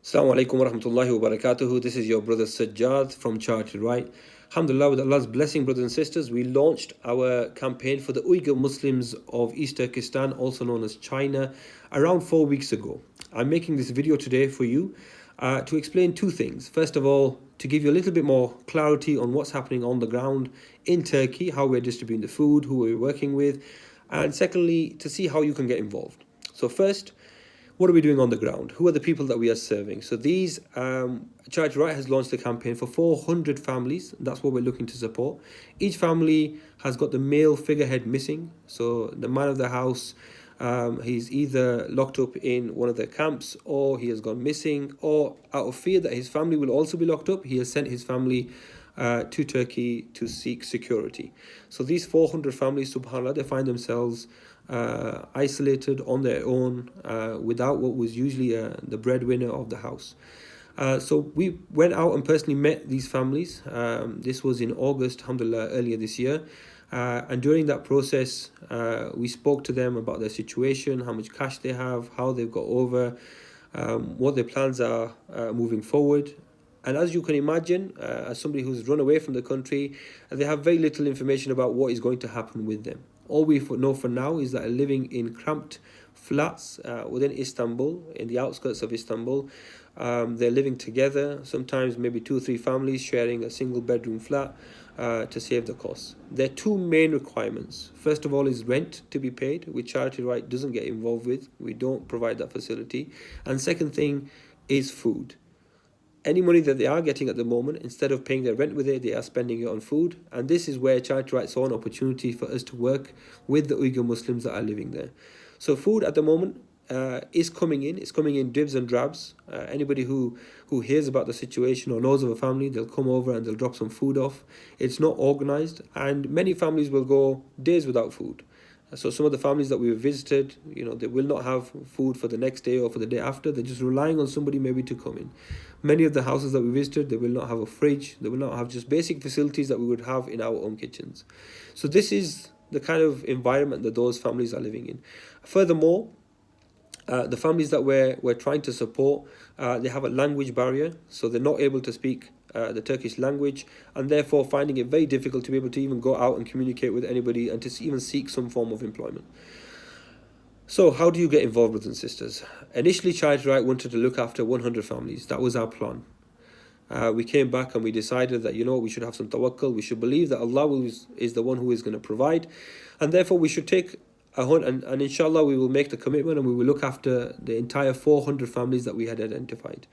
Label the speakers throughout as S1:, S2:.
S1: Assalamu alaikum wa rahmatullahi wa barakatuhu. This is your brother Sajjad from Charity Right. Alhamdulillah, with Allah's blessing, brothers and sisters, we launched our campaign for the Uyghur Muslims of East Turkestan, also known as China, around 4 weeks ago. I'm making this video today for you to explain two things. First of all, to give you a little bit more clarity on what's happening on the ground in Turkey, how we're distributing the food, who we're working with, and secondly, to see how you can get involved. So first, what are we doing on the ground? Who are the people that we are serving? So these, Charity Right has launched a campaign for 400 families. That's what we're looking to support. Each family has got the male figurehead missing. So the man of the house, he's either locked up in one of the camps, or he has gone missing, or out of fear that his family will also be locked up, he has sent his family to Turkey to seek security. So these 400 families, subhanAllah, they find themselves isolated on their own, without what was usually the breadwinner of the house. So we went out and personally met these families. This was in August, alhamdulillah, earlier this year. And during that process, we spoke to them about their situation, how much cash they have, how they've got over, what their plans are moving forward. And as you can imagine, as somebody who's run away from the country, they have very little information about what is going to happen with them. All we know for now is that they're living in cramped flats within Istanbul, in the outskirts of Istanbul. They're living together, sometimes maybe 2 or 3 families sharing a single bedroom flat to save the costs. There are two main requirements. First of all is rent to be paid, which Charity Right doesn't get involved with. We don't provide that facility. And second thing is food. Any money that they are getting at the moment, instead of paying their rent with it, they are spending it on food. And this is where Charity Right saw an opportunity for us to work with the Uyghur Muslims that are living there. So food at the moment is coming in. It's coming in dribs and drabs. Anybody who hears about the situation or knows of a family, they'll come over and they'll drop some food off. It's not organized, and many families will go days without food. So some of the families that we've visited, they will not have food for the next day or for the day after. They're just relying on somebody maybe to come in. Many of the houses that we visited, they will not have a fridge. They will not have just basic facilities that we would have in our own kitchens. So this is the kind of environment that those families are living in. Furthermore, the families that we're trying to support, they have a language barrier, so they're not able to speak the Turkish language, and therefore finding it very difficult to be able to even go out and communicate with anybody and to even seek some form of employment. So how do you get involved, brothers and sisters? Initially, Charity Right wanted to look after 100 families. That was our plan. We came back and we decided that, we should have some tawakkul. We should believe that Allah is the one who is going to provide, and therefore we should take and inshallah we will make the commitment and we will look after the entire 400 families that we had identified,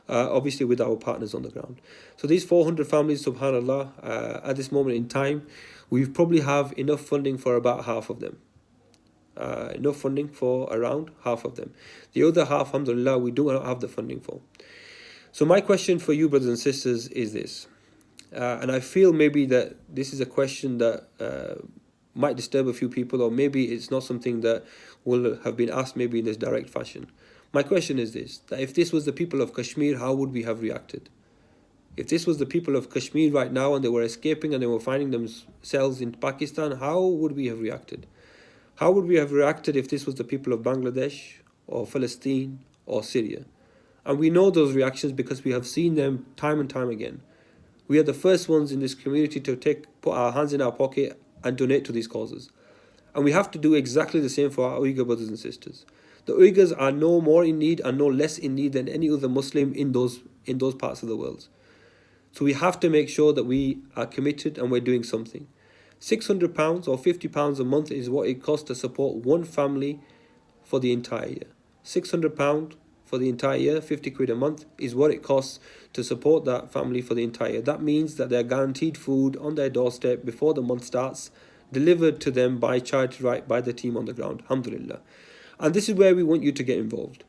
S1: obviously with our partners on the ground. So these 400 families, subhanallah, at this moment in time, we probably have enough funding for about half of them. Enough funding for around half of them. The other half, alhamdulillah, we do not have the funding for. So my question for you, brothers and sisters, is this. And I feel maybe that this is a question that might disturb a few people, or maybe it's not something that will have been asked maybe in this direct fashion. My question is this, that if this was the people of Kashmir, how would we have reacted? If this was the people of Kashmir right now and they were escaping and they were finding themselves in Pakistan, how would we have reacted? How would we have reacted if this was the people of Bangladesh or Palestine or Syria? And we know those reactions because we have seen them time and time again. We are the first ones in this community to put our hands in our pocket and donate to these causes. And we have to do exactly the same for our Uyghur brothers and sisters. The Uyghurs are no more in need and no less in need than any other Muslim in those parts of the world. So we have to make sure that we are committed and we're doing something. £600 or £50 a month is what it costs to support one family for the entire year. £600 for the entire year, 50 quid a month, is what it costs to support that family for the entire year. That means that they're guaranteed food on their doorstep before the month starts, delivered to them by Charity Right, by the team on the ground, alhamdulillah. And this is where we want you to get involved.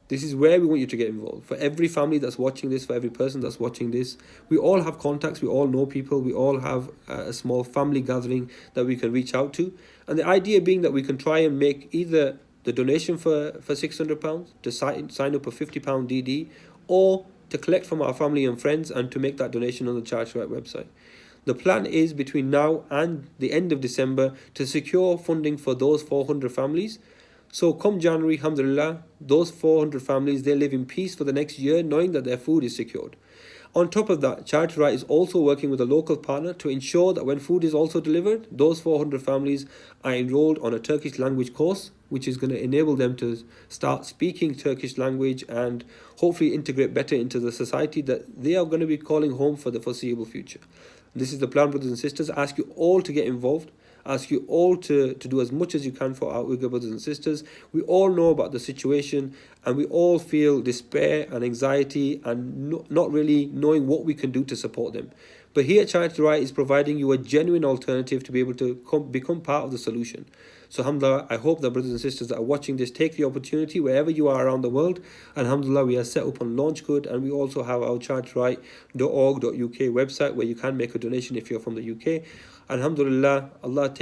S1: This is where we want you to get involved. For every family that's watching this, for every person that's watching this, we all have contacts, we all know people, we all have a small family gathering that we can reach out to. And the idea being that we can try and make either the donation for £600 to sign up a £50 DD, or to collect from our family and friends and to make that donation on the Charity Right website. The plan is between now and the end of December to secure funding for those 400 families So come January, alhamdulillah, those 400 families, they live in peace for the next year, knowing that their food is secured. On top of that, Charity Right is also working with a local partner to ensure that when food is also delivered, those 400 families are enrolled on a Turkish language course, which is going to enable them to start speaking Turkish language and hopefully integrate better into the society that they are going to be calling home for the foreseeable future. This is the plan, brothers and sisters. I ask you all to get involved. I ask you all to do as much as you can for our Uyghur brothers and sisters. We all know about the situation and we all feel despair and anxiety and not really knowing what we can do to support them. But here Charity Right is providing you a genuine alternative to be able to become part of the solution. So alhamdulillah, I hope that brothers and sisters that are watching this take the opportunity wherever you are around the world. And alhamdulillah, we are set up on LaunchGood, and we also have our charityright.org.uk website where you can make a donation if you're from the UK. And alhamdulillah, Allah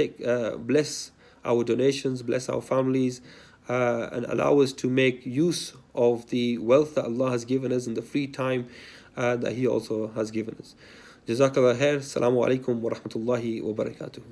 S1: bless our donations, bless our families, and allow us to make use of the wealth that Allah has given us and the free time that He also has given us. Jazakallah khair. Assalamu alaikum wa rahmatullahi wa barakatuh.